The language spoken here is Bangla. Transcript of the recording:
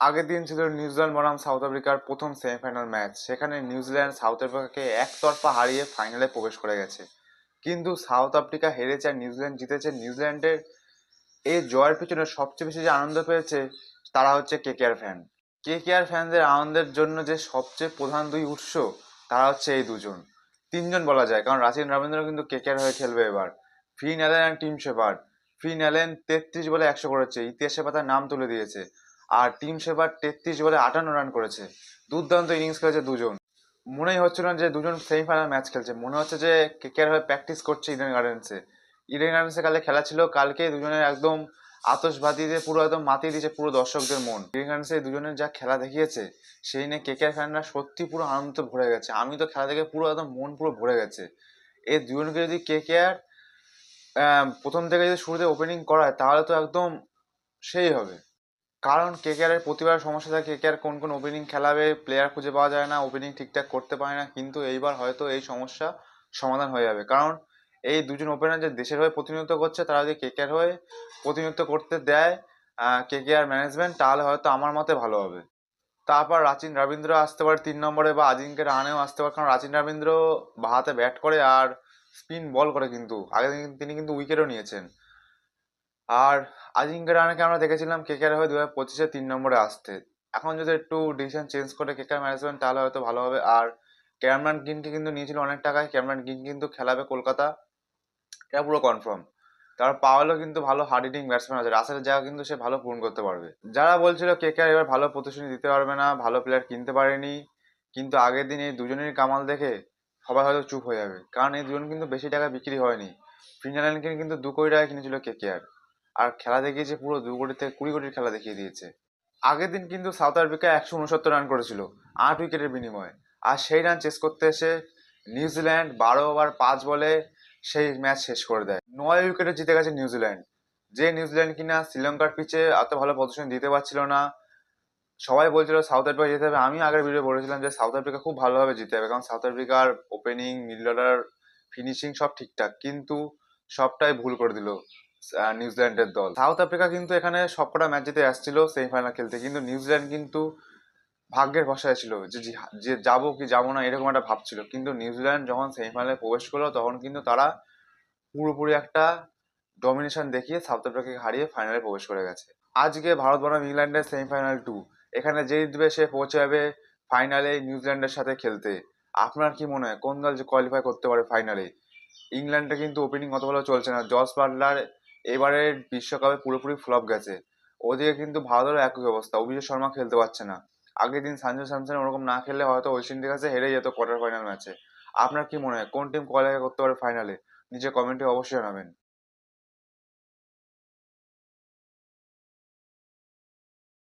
আগের দিন ছিল নিউজিল্যান্ড বনাম সাউথ আফ্রিকার প্রথম সেমিফাইনাল ম্যাচ। সেখানে নিউজিল্যান্ড সাউথ আফ্রিকাকে একতরফা হারিয়ে ফাইনালে প্রবেশ করে গেছে। কিন্তু সাউথ আফ্রিকা হেরেছে আর নিউজিল্যান্ড জিতেছে। নিউজিল্যান্ডের এই জয়ের পিছনে সবচেয়ে বেশি যে আনন্দ পেয়েছে তারা হচ্ছে কেকেআর ফ্যান। কেকেআর ফ্যানদের আনন্দের জন্য যে সবচেয়ে প্রধান দুই উৎস তারা হচ্ছে এই দুজন, তিনজন বলা যায়, কারণ রাচিন রবীন্দ্র কিন্তু কেকেআর হয়ে খেলবে এবার। ফিন অ্যালেন আর টিম শেপার্ড। ফিন অ্যালেন 33 বলে 100 করেছে, ইতিহাসে পাতার নাম তুলে দিয়েছে। আর টিম শেপার্ড 33 বলে 58 রান করেছে। দুর্দান্ত ইনিংস খেলেছে দুজন। মনেই হচ্ছিল না যে দুজন সেমিফাইনাল ম্যাচ খেলছে, মনে হচ্ছে যে কেকেআর হয়ে প্র্যাকটিস করছে ইডেন গার্ডেন্সে। ইডেন গার্ডেন্সে কালে খেলা ছিল, কালকে দুজনের একদম আতশবাজি দিয়ে পুরো একদম মাতিয়ে দিয়েছে পুরো দর্শকদের মন। ইডেন গার্ডেন্সে দুজনের যা খেলা দেখিয়েছে সেই নিয়ে কেকেআর ফ্যানরা সত্যি পুরো আনন্দ ভরে গেছে। আমি তো খেলা দেখে পুরো একদম মন পুরো ভরে গেছে। এই দুজনকে যদি কেকেআর প্রথম থেকে যদি শুরুতে ওপেনিং করায় তাহলে তো একদম সেই হবে। কারণ কেকেআর এর প্রতিবার সমস্যা থাকে, কেকেআর কোন কোন ওপেনিং খেলাবে প্লেয়ার খুঁজে পাওয়া যায় না, ওপেনিং ঠিকঠাক করতে পারে না। কিন্তু এইবার হয়তো এই সমস্যা সমাধান হয়ে যাবে, কারণ এই দুজন ওপেনার যে দেশের হয়ে প্রতিনিধিত্ব করছে তারা যদি কেকেআর হয়ে প্রতিনিধিত্ব করতে দেয় কেকেআর ম্যানেজমেন্ট, তাহলে হয়তো আমার মতে ভালো হবে। তারপর রাচিন রবীন্দ্র আসতে পারে 3 নম্বরে, বা আজিঙ্কে রাহানেও আসতে পারে, কারণ রাচিন রবীন্দ্র বাহাতে ব্যাট করে আর স্পিন বল করে, কিন্তু আগে তিনি কিন্তু উইকেটও নিয়েছেন। আর আজিঙ্কে রাহানেকে আমরা দেখেছিলাম কেকেআর হয়ে 2025-এ 3 নম্বরে আসতে। এখন যদি একটু ডিসিশন চেঞ্জ করে কেকেআর ম্যানেজমেন্ট তাহলে হয়তো ভালো হবে। আর ক্যামেরন গ্রিনকে কিন্তু নিয়েছিল অনেক টাকায়, ক্যামেরন গ্রিন কিন্তু খেলাবে কলকাতা, এটা পুরো কনফার্ম। তার পাওয়ালও কিন্তু ভালো হার্ড হিটিং ব্যাটসম্যান আছে, রাসেলের জায়গা কিন্তু সে ভালো পূরণ করতে পারবে। যারা বলছিল কেকেআর এবার ভালো প্রদর্শনী দিতে পারবে না, ভালো প্লেয়ার কিনতে পারেনি, কিন্তু আগের দিন এই দুজনেরই কামাল দেখে সবাই হয়তো চুপ হয়ে যাবে, কারণ এই দুজন কিন্তু বেশি টাকা বিক্রি হয়নি। ফিনাল্যান্ডকে কিন্তু 2 কোটি টাকা কিনেছিল কেকেআর, আর খেলা দেখিয়েছে পুরো 2 কোটি থেকে 20 কোটির খেলা দেখিয়ে দিয়েছে। আগের দিন কিন্তু সাউথ আফ্রিকা 169 রান করেছিল 8 উইকেটের বিনিময়ে, আর সেই রান চেস করতে এসে নিউজিল্যান্ড 12 ওভার 5 বলে সেই ম্যাচ শেষ করে দেয়। 9 উইকেটে জিতে গেছে নিউজিল্যান্ড, যে নিউজিল্যান্ড কিনা শ্রীলঙ্কার পিচে এত ভালো প্রদর্শন দিতে পারছিল না। সবাই বলছিল সাউথ আফ্রিকা জিতে হবে, আমি আগের ভিডিও বলেছিলাম যে সাউথ আফ্রিকা খুব ভালোভাবে জিতে হবে, কারণ সাউথ আফ্রিকার ওপেনিং, মিডল অর্ডার, ফিনিশিং সব ঠিকঠাক, কিন্তু সবটাই ভুল করে দিল নিউজিল্যান্ডের দল। সাউথ আফ্রিকা কিন্তু এখানে সবকটা ম্যাচ জিতে আসছিল সেমিফাইনাল খেলতে, কিন্তু নিউজিল্যান্ড কিন্তু ভাগ্যের ভরসায় ছিল যে যে যাবো কি যাবো না এরকম একটা ভাবছিল। কিন্তু নিউজিল্যান্ড যখন সেমিফাইনালে প্রবেশ করলো তখন কিন্তু তারা পুরোপুরি একটা ডমিনেশন দেখিয়ে সাউথ আফ্রিকাকে হারিয়ে ফাইনালে প্রবেশ করে গেছে। আজকে ভারত বনাম ইংল্যান্ডের সেমিফাইনাল 2, এখানে যে জিতবে সে পৌঁছে যাবে ফাইনালে নিউজিল্যান্ডের সাথে খেলতে। আপনার কি মনে হয় কোন দল যে কোয়ালিফাই করতে পারে ফাইনালে? ইংল্যান্ডে কিন্তু ওপেনিং অত ভালো চলছে না, জস বাটলার এবারের বিশ্বকাপে পুরোপুরি ফ্লপ গেছে। ওদিকে কিন্তু ভারতেরও একই অবস্থা, অভিষেক শর্মা খেলতে পারছে না। আগের দিন সঞ্জু স্যামসন ওরকম না খেললে হয়তো ওয়েস্ট ইন্ডিজ কাছে হেরে যেত কোয়ার্টার ফাইনাল ম্যাচে। আপনার কি মনে হয় কোন টিম কোয়ালিফাই করতে পারে ফাইনালে? নিচে কমেন্টে অবশ্যই জানাবেন।